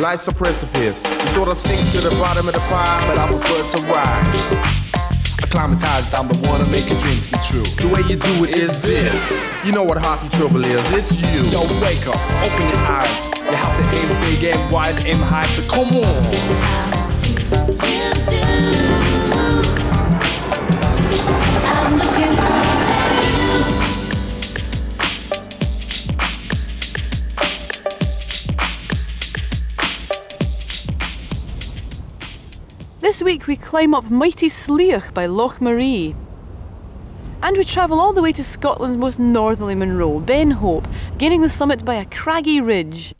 Life's a precipice. You thought I'd sink to the bottom of the pond, but I prefer to rise. Acclimatized, I'm the one to make your dreams be true. The way you do it is this. You know what hockey trouble is, it's you. Yo, wake up, open your eyes. You have to aim big, aim wide, aim high, so come on. I'm looking up at you. This week we climb up mighty Slioch by Loch Maree. And we travel all the way to Scotland's most northerly Monroe, Ben Hope, gaining the summit by a craggy ridge.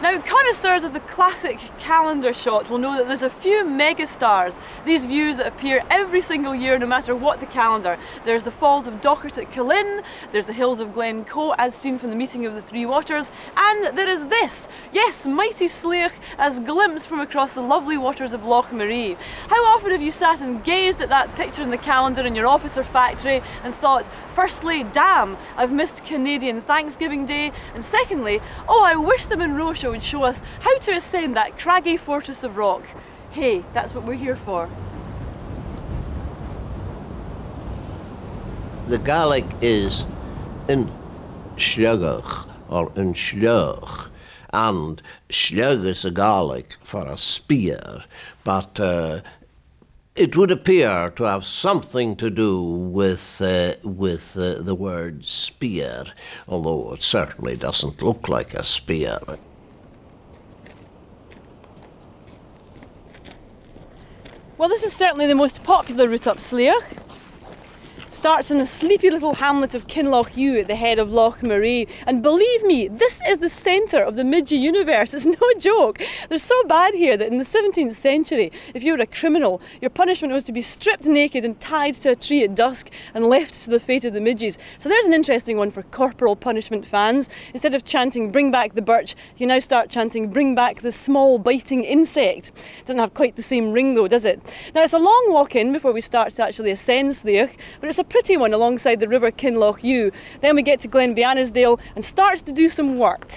Now, connoisseurs of the classic calendar shot will know that there's a few megastars, these views that appear every single year no matter what the calendar. There's the Falls of Dochart at Killin, there's the hills of Glencoe as seen from the meeting of the Three Waters, and there is this, yes, mighty Slioch as glimpsed from across the lovely waters of Loch Maree. How often have you sat and gazed at that picture in the calendar in your office or factory and thought, firstly, damn, I've missed Canadian Thanksgiving Day, and secondly, oh, I wish the Munro Show would show us how to ascend that craggy fortress of rock. Hey, that's what we're here for. The Gaelic is in Slioch or in Slioch, and Slioch is a Gaelic for a spear, but it would appear to have something to do with the word spear, although it certainly doesn't look like a spear. Well, this is certainly the most popular route up Slioch. Starts in the sleepy little hamlet of Kinlochew at the head of Loch Maree, and believe me, this is the centre of the Midgie universe. It's no joke. They're so bad here that in the 17th century, if you were a criminal, your punishment was to be stripped naked and tied to a tree at dusk and left to the fate of the midges. So there's an interesting one for corporal punishment fans. Instead of chanting "bring back the birch," you now start chanting "bring back the small biting insect." Doesn't have quite the same ring though, does it? Now it's a long walk in before we start to actually ascend Slioch, but it's a pretty one alongside the river Kinlochew. Then we get to Glenbianisdale and starts to do some work.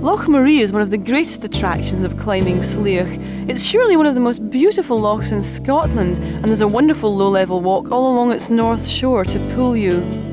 Loch Maree is one of the greatest attractions of climbing Slioch. It's surely one of the most beautiful lochs in Scotland, and there's a wonderful low-level walk all along its north shore to Poolew.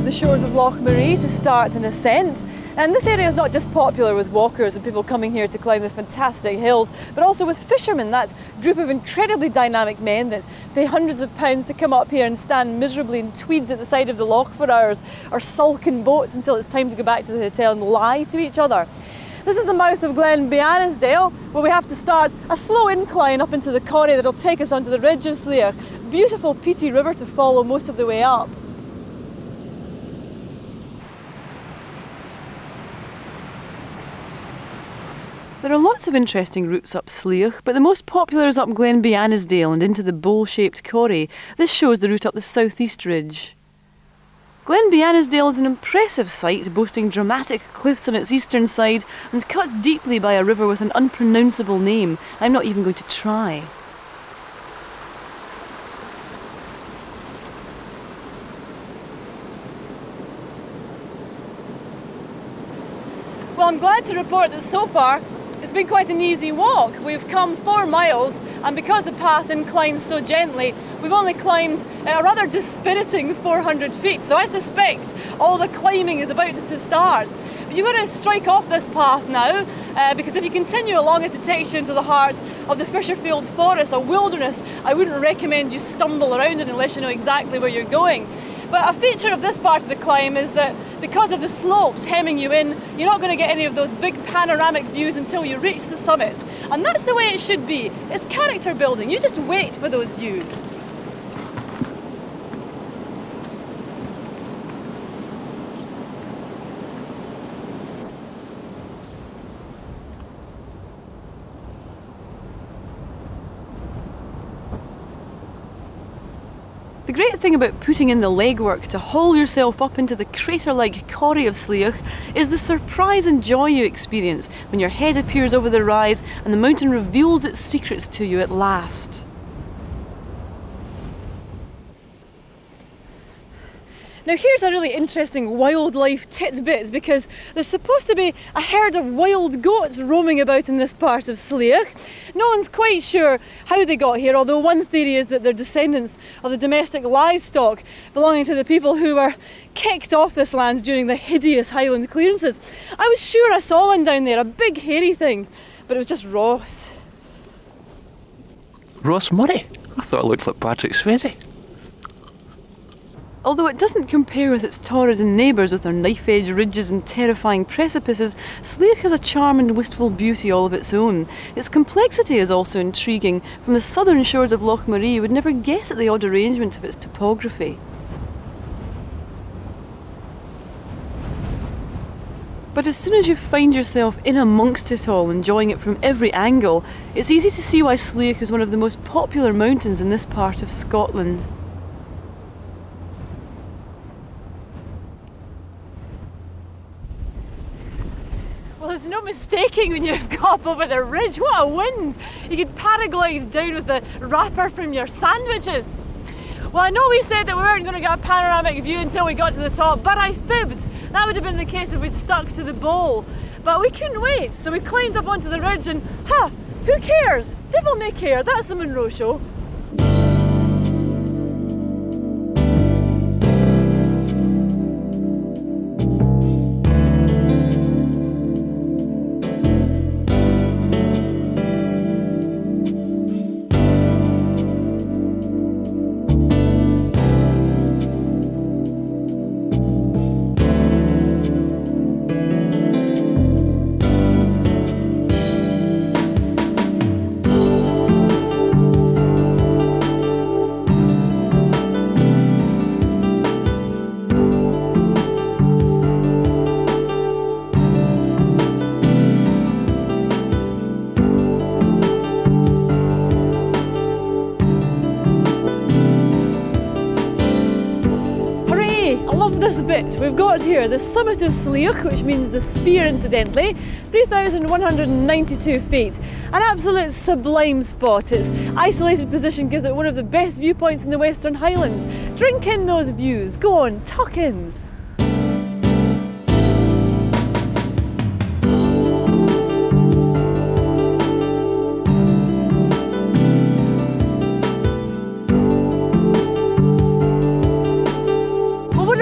The shores of Loch Maree to start an ascent, and this area is not just popular with walkers and people coming here to climb the fantastic hills, but also with fishermen, that group of incredibly dynamic men that pay hundreds of pounds to come up here and stand miserably in tweeds at the side of the loch for hours, or sulk in boats until it's time to go back to the hotel and lie to each other. This is the mouth of Glenbianisdale, where we have to start a slow incline up into the corrie that'll take us onto the ridge of Slioch. Beautiful peaty river to follow most of the way up. There are lots of interesting routes up Slioch, but the most popular is up Glenbianisdale and into the bowl-shaped corrie. This shows the route up the southeast ridge. Glenbianisdale is an impressive site, boasting dramatic cliffs on its eastern side and cut deeply by a river with an unpronounceable name. I'm not even going to try. Well, I'm glad to report that so far it's been quite an easy walk. We've come 4 miles, and because the path inclines so gently, we've only climbed a rather dispiriting 400 feet. So I suspect all the climbing is about to start. But you've got to strike off this path now, because if you continue along it, it takes you into the heart of the Fisherfield Forest, a wilderness. I wouldn't recommend you stumble around it unless you know exactly where you're going. But a feature of this part of the climb is that because of the slopes hemming you in, you're not going to get any of those big panoramic views until you reach the summit. And that's the way it should be. It's character building. You just wait for those views. The great thing about putting in the legwork to haul yourself up into the crater-like corrie of Slioch is the surprise and joy you experience when your head appears over the rise and the mountain reveals its secrets to you at last. Now here's a really interesting wildlife tidbit, because there's supposed to be a herd of wild goats roaming about in this part of Slioch. No one's quite sure how they got here, although one theory is that they're descendants of the domestic livestock belonging to the people who were kicked off this land during the hideous Highland clearances. I was sure I saw one down there, a big hairy thing, but it was just Ross. Ross Murray? I thought it looked like Patrick Swayze. Although it doesn't compare with its Torridon neighbours with their knife-edge ridges and terrifying precipices, Slioch has a charm and wistful beauty all of its own. Its complexity is also intriguing. From the southern shores of Loch Maree, you would never guess at the odd arrangement of its topography. But as soon as you find yourself in amongst it all, enjoying it from every angle, it's easy to see why Slioch is one of the most popular mountains in this part of Scotland. Well, there's no mistaking when you've got up over the ridge. What a wind! You could paraglide down with the wrapper from your sandwiches. Well, I know we said that we weren't going to get a panoramic view until we got to the top, but I fibbed. That would have been the case if we'd stuck to the bowl. But we couldn't wait, so we climbed up onto the ridge and, who cares? Devil may care, that's the Munro Show. This bit we've got here, the summit of Slioch, which means the spear incidentally, 3,192 feet. An absolute sublime spot. Its isolated position gives it one of the best viewpoints in the Western Highlands. Drink in those views, go on, tuck in.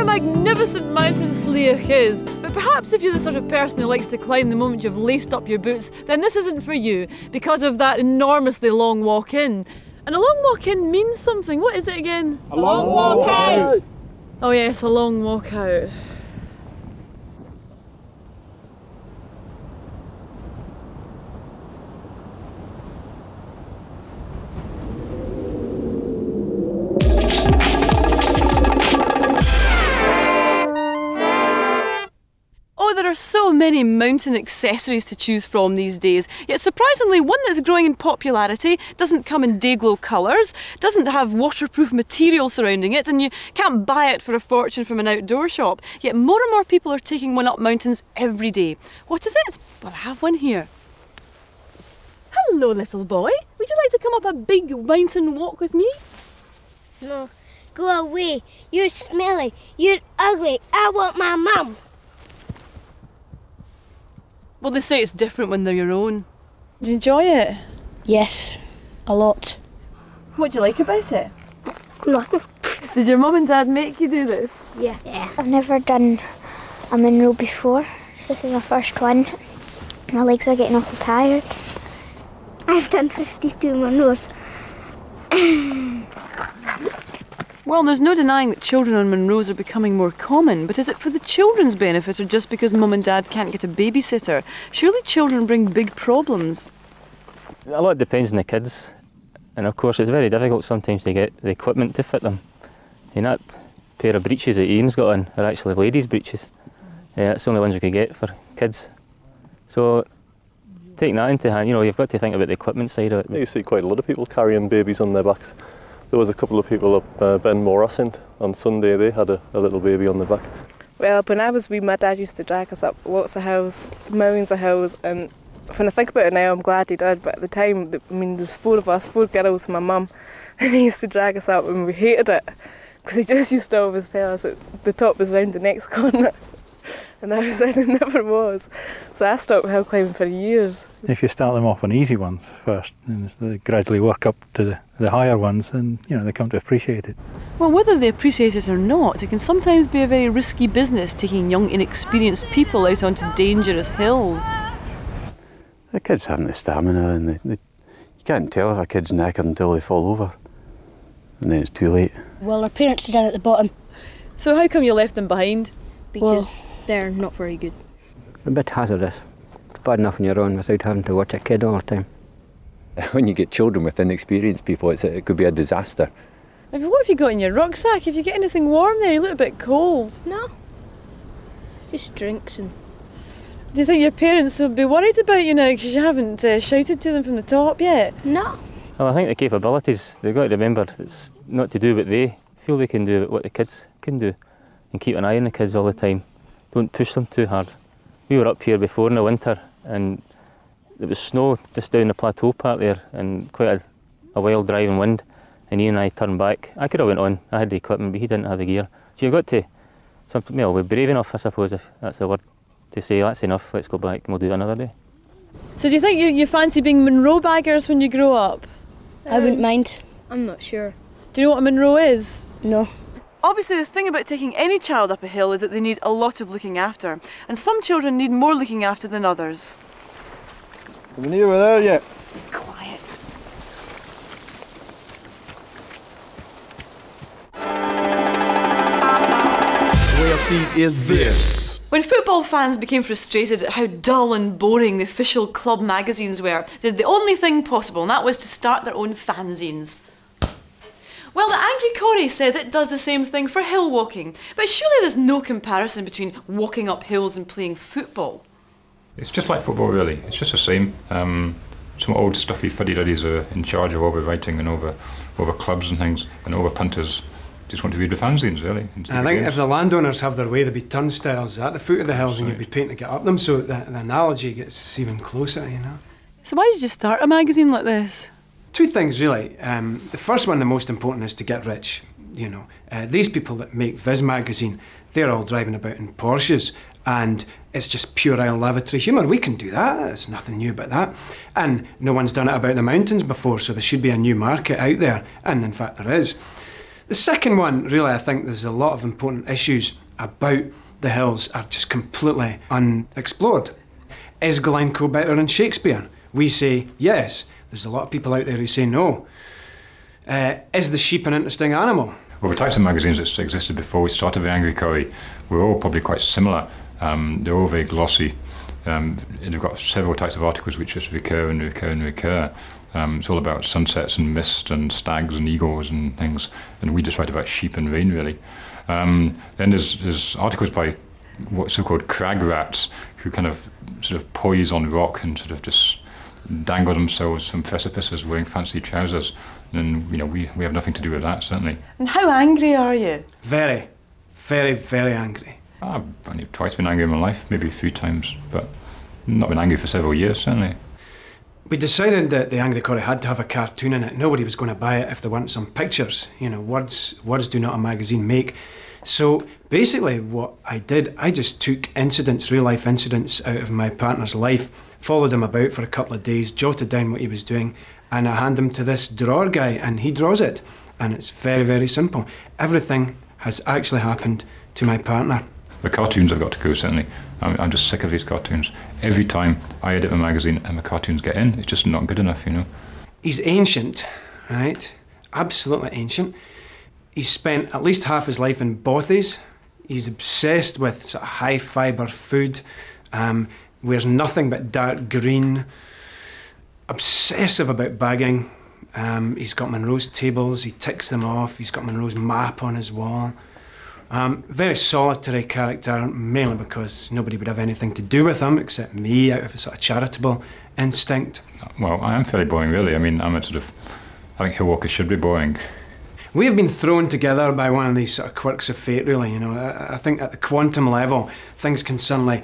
Magnificent mountain Slioch is, but perhaps if you're the sort of person who likes to climb the moment you've laced up your boots, then this isn't for you because of that enormously long walk in. And a long walk in means something. What is it again? A long walk out! Oh yes, a long walk out. There are so many mountain accessories to choose from these days, yet surprisingly one that's growing in popularity doesn't come in day-glow colours, doesn't have waterproof material surrounding it, and you can't buy it for a fortune from an outdoor shop. Yet more and more people are taking one up mountains every day. What is it? Well, I have one here. Hello, little boy. Would you like to come up a big mountain walk with me? No, go away. You're smelly. You're ugly. I want my mum. Well, they say it's different when they're your own. Did you enjoy it? Yes, a lot. What do you like about it? Nothing. Did your mum and dad make you do this? Yeah. I've never done a Monroe before, This is my first one. My legs are getting awful tired. I've done 52 Monroes. Well, there's no denying that children on Monroes are becoming more common, but is it for the children's benefit or just because mum and dad can't get a babysitter? Surely children bring big problems. A lot depends on the kids, and of course it's very difficult sometimes to get the equipment to fit them. And that pair of breeches that Ian's got on are actually ladies' breeches. That's the only ones we could get for kids. So taking that into hand, you've got to think about the equipment side of it. You see quite a lot of people carrying babies on their backs. There was a couple of people up Ben Morris on Sunday, they had a little baby on their back. Well, when I was wee, my dad used to drag us up lots of hills, millions of hills, and when I think about it now, I'm glad he did, but at the time, there's 4 of us, 4 girls and my mum, and he used to drag us up and we hated it, because he just used to always tell us that the top was round the next corner. And I said it never was. So I stopped hill climbing for years. If you start them off on easy ones first, and they gradually work up to the higher ones, and they come to appreciate it. Well, whether they appreciate it or not, it can sometimes be a very risky business taking young, inexperienced people out onto dangerous hills. The kids haven't the stamina, and you can't tell if a kid's knackered until they fall over, and then it's too late. Well, our parents are down at the bottom. So how come you left them behind? Because they're not very good. A bit hazardous. It's bad enough on your own without having to watch a kid all the time. When you get children with inexperienced people, it could be a disaster. What have you got in your rucksack? If you get anything warm there, you look a bit cold. No, just drinks. And do you think your parents will be worried about you now because you haven't shouted to them from the top yet? No. Well, I think the capabilities, they've got to remember it's not to do what they feel they can do, but what the kids can do. And keep an eye on the kids all the time. Don't push them too hard. We were up here before in the winter and there was snow just down the plateau part there and quite a wild driving wind, and Ian and I turned back. I could have went on, I had the equipment, but he didn't have the gear. So you've got to, we're brave enough, I suppose, if that's the word, to say that's enough, let's go back and we'll do it another day. So do you think you fancy being Monroe baggers when you grow up? I wouldn't mind. I'm not sure. Do you know what a Monroe is? No. Obviously, the thing about taking any child up a hill is that they need a lot of looking after, and some children need more looking after than others. Are we near there yet? Be quiet. The way I see it is this. When football fans became frustrated at how dull and boring the official club magazines were, they did the only thing possible, and that was to start their own fanzines. Well, the Angry Corrie says it does the same thing for hill walking, but surely there's no comparison between walking up hills and playing football. It's just like football, really. It's just the same. Some old stuffy fuddy-duddies are in charge of all the writing and over clubs and things, and over punters just want to read the fanzines, really. And I think if the landowners have their way, there'll be turnstiles at the foot of the hills, and you'll be paying to get up them, so the analogy gets even closer, So why did you start a magazine like this? 2 things, really. The first one, the most important, is to get rich. These people that make Viz magazine, they're all driving about in Porsches, and it's just puerile lavatory humour. We can do that, there's nothing new about that. And no one's done it about the mountains before, so there should be a new market out there, and in fact there is. The second one, really, I think there's a lot of important issues about the hills are just completely unexplored. Is Glencoe better than Shakespeare? We say yes. There's a lot of people out there who say no. Is the sheep an interesting animal? Well, the types of magazines that existed before we started the Angry Corrie were all probably quite similar. They're all very glossy. They've got several types of articles which just recur and recur and recur. It's all about sunsets and mist and stags and eagles and things, and we just write about sheep and rain, really. Then there's articles by what so-called crag rats who kind of sort of poise on rock and sort of just dangle themselves from precipices wearing fancy trousers, and we have nothing to do with that, certainly. And how angry are you? Very, very, very angry. I've only twice been angry in my life, maybe 3 times, but not been angry for several years, certainly. We decided that the Angry Corrie had to have a cartoon in it. Nobody was going to buy it if there weren't some pictures. Words do not a magazine make. So basically what I did, I just took incidents, real life incidents out of my partner's life, followed him about for a couple of days, jotted down what he was doing, and I hand him to this drawer guy and he draws it. And it's very, very simple. Everything has actually happened to my partner. The cartoons have got to go, certainly. I'm just sick of these cartoons. Every time I edit my magazine and the cartoons get in, it's just not good enough, you know. He's ancient, right? Absolutely ancient. He's spent at least half his life in bothies. He's obsessed with sort of high fibre food, wears nothing but dark green, obsessive about bagging. He's got Monroe's tables, he ticks them off, he's got Monroe's map on his wall. Very solitary character, mainly because nobody would have anything to do with him except me, out of a sort of charitable instinct. Well, I am fairly boring, really. I mean, I think hill walkers should be boring. We have been thrown together by one of these sort of quirks of fate, really. You know, I think at the quantum level, things can suddenly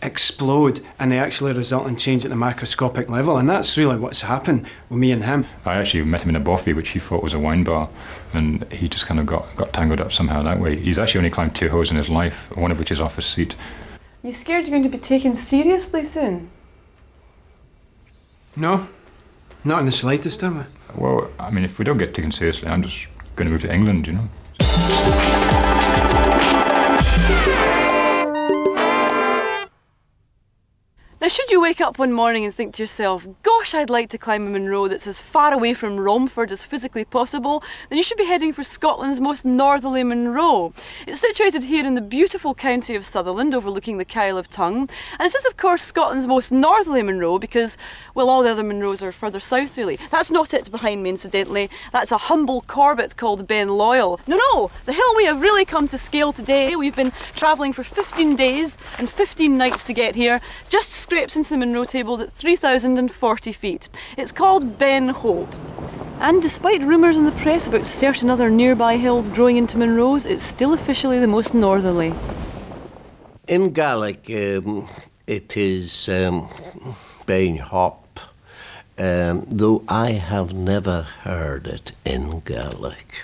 explode and they actually result in change at the macroscopic level, and that's really what's happened with me and him. I actually met him in a bothy which he thought was a wine bar, and he just kind of got tangled up somehow that way. He's actually only climbed 2 hills in his life, one of which is off his seat. You scared you're going to be taken seriously soon? No, not in the slightest, am I? Well, I mean, if we don't get taken seriously, I'm just going to move to England, you know. Now, should you wake up one morning and think to yourself, gosh, I'd like to climb a Munro that's as far away from Romford as physically possible, then you should be heading for Scotland's most northerly Monroe. It's situated here in the beautiful county of Sutherland, overlooking the Kyle of Tongue, and it is, of course, Scotland's most northerly Monroe because, well, all the other Monroes are further south, really. That's not it behind me, incidentally. That's a humble Corbett called Ben Loyal. No, the hill we have really come to scale today. We've been travelling for 15 days and 15 nights to get here, just scrapes into the Munro tables at 3,040 feet. It's called Ben Hope. And despite rumours in the press about certain other nearby hills growing into Monroes, it's still officially the most northerly. In Gaelic, it is Ben Hope, though I have never heard it in Gaelic.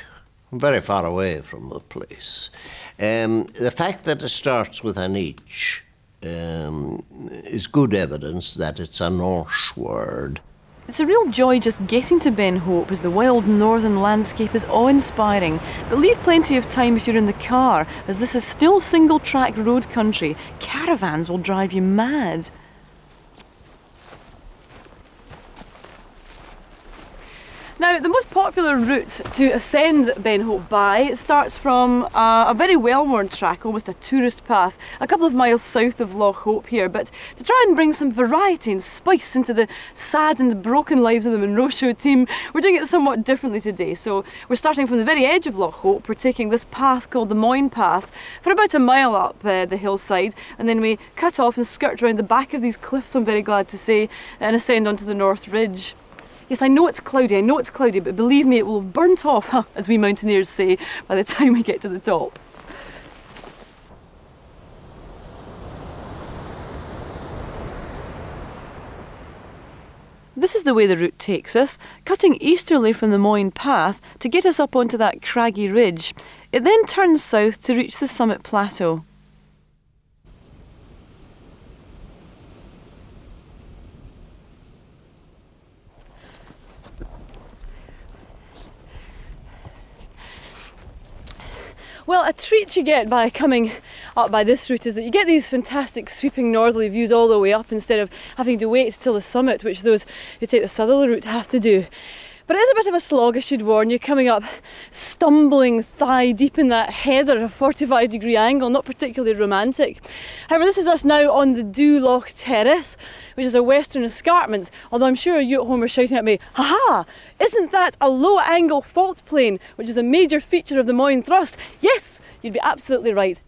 I'm very far away from the place. The fact that it starts with an H is good evidence that it's a Norse word. It's a real joy just getting to Ben Hope, as the wild northern landscape is awe-inspiring. But leave plenty of time if you're in the car, as this is still single-track road country. Caravans will drive you mad. Now, the most popular route to ascend Ben Hope by starts from a very well-worn track, almost a tourist path, a couple of miles south of Loch Hope here. But to try and bring some variety and spice into the sad and broken lives of the Munro Show team, we're doing it somewhat differently today. So we're starting from the very edge of Loch Hope. We're taking this path called the Moyne Path for about a mile up the hillside, and then we cut off and skirt around the back of these cliffs, I'm very glad to say, and ascend onto the North Ridge. Yes, I know it's cloudy, but believe me, it will have burnt off, as we mountaineers say, by the time we get to the top. This is the way the route takes us, cutting easterly from the Moyne Path to get us up onto that craggy ridge. It then turns south to reach the summit plateau. Well, a treat you get by coming up by this route is that you get these fantastic sweeping northerly views all the way up instead of having to wait till the summit, which those who take the southerly route have to do. But it is a bit of a slog, I should warn you, coming up stumbling thigh deep in that heather at a 45-degree angle, not particularly romantic. However, this is us now on the Loch Terrace, which is a western escarpment, although I'm sure you at home are shouting at me, "Ha-ha! Isn't that a low-angle fault plane, which is a major feature of the Moyne Thrust?" Yes, you'd be absolutely right.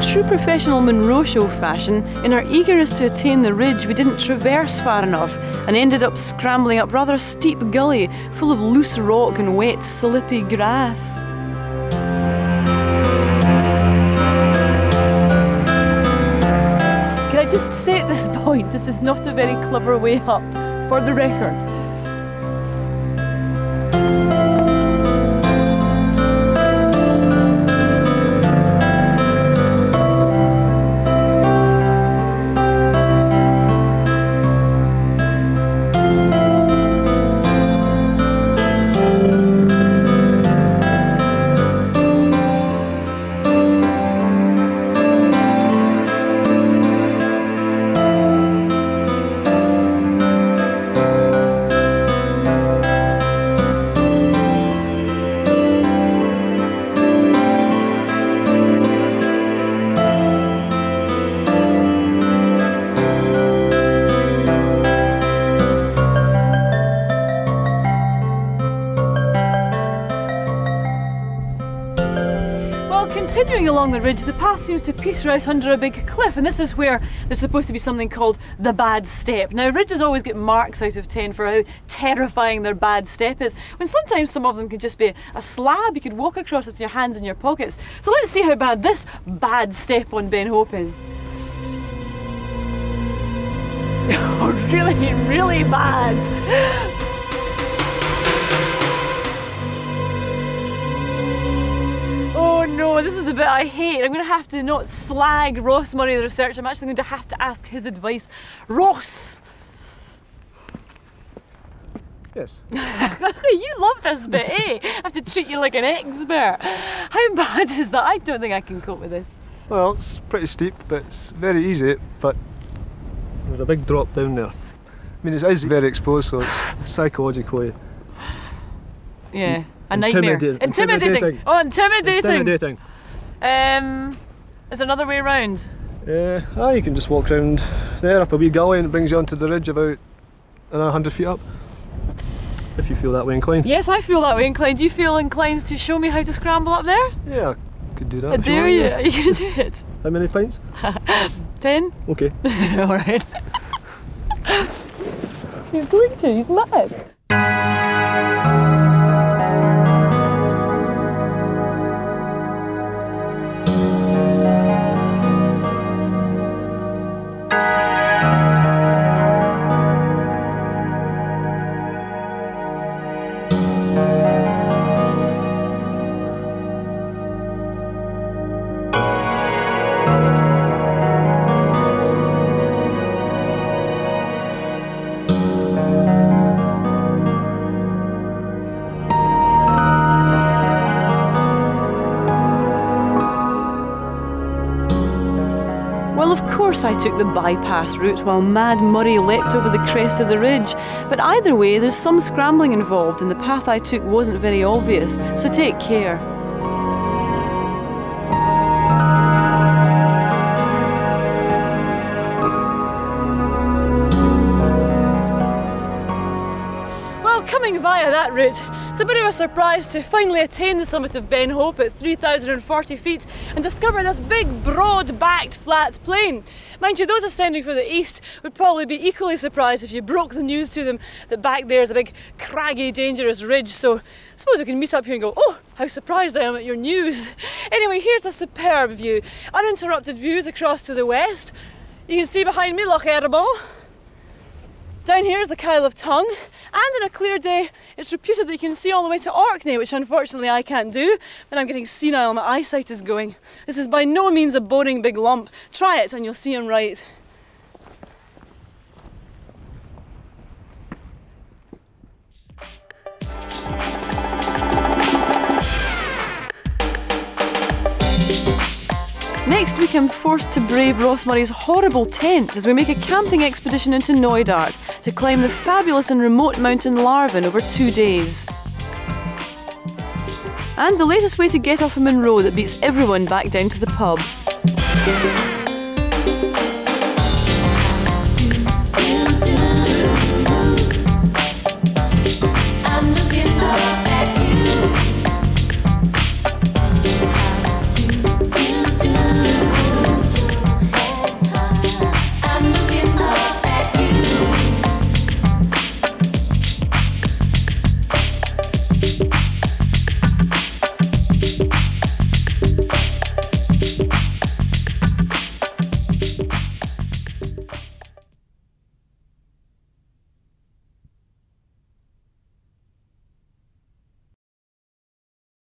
True professional Munro Show fashion, in our eagerness to attain the ridge, we didn't traverse far enough and ended up scrambling up rather a steep gully full of loose rock and wet, slippy grass. just say at this point, this is not a very clever way up, for the record. Continuing along the ridge, the path seems to peter out under a big cliff, and this is where there's supposed to be something called the bad step. Now, ridges always get marks out of 10 for how terrifying their bad step is, when sometimes some of them could just be a slab you could walk across with your hands in your pockets. So let's see how bad this bad step on Ben Hope is. Oh, really, really bad. Oh no, this is the bit I hate. I'm going to have to not slag Ross Murray, the researcher. I'm actually going to have to ask his advice. Ross! Yes. You love this bit, eh? I have to treat you like an expert. How bad is that? I don't think I can cope with this. Well, it's pretty steep, but it's very easy, but there's a big drop down there. I mean, it is very exposed, so it's psychologically... Yeah. A nightmare. Intimidating. Oh, intimidating. Intimidating. Is there another way around? You can just walk around there up a wee gully and it brings you onto the ridge about 100 feet up. If you feel that way inclined. Yes, I feel that way inclined. Do you feel inclined to show me how to scramble up there? Yeah, I could do that. I dare you. Are you going to do it? How many pints? 10. Okay. Alright. He's going to, he's mad. I took the bypass route while Mad Murray leapt over the crest of the ridge, but either way there's some scrambling involved and the path I took wasn't very obvious, so take care. Well, coming via that route, it's a bit of a surprise to finally attain the summit of Ben Hope at 3,040 feet and discover this big, broad-backed, flat plain. Mind you, those ascending from the east would probably be equally surprised if you broke the news to them that back there is a big, craggy, dangerous ridge. So I suppose we can meet up here and go, oh, how surprised I am at your news. Anyway, here's a superb view. Uninterrupted views across to the west. You can see behind me Loch Erible. Down here is the Kyle of Tongue, and on a clear day it's reputed that you can see all the way to Orkney, which unfortunately I can't do, but I'm getting senile, my eyesight is going. This is by no means a boring big lump. Try it and you'll see I'm right. Next week I'm forced to brave Ross Murray's horrible tent as we make a camping expedition into Knoydart to climb the fabulous and remote mountain Larvin over 2 days. And the latest way to get off of Monroe that beats everyone back down to the pub.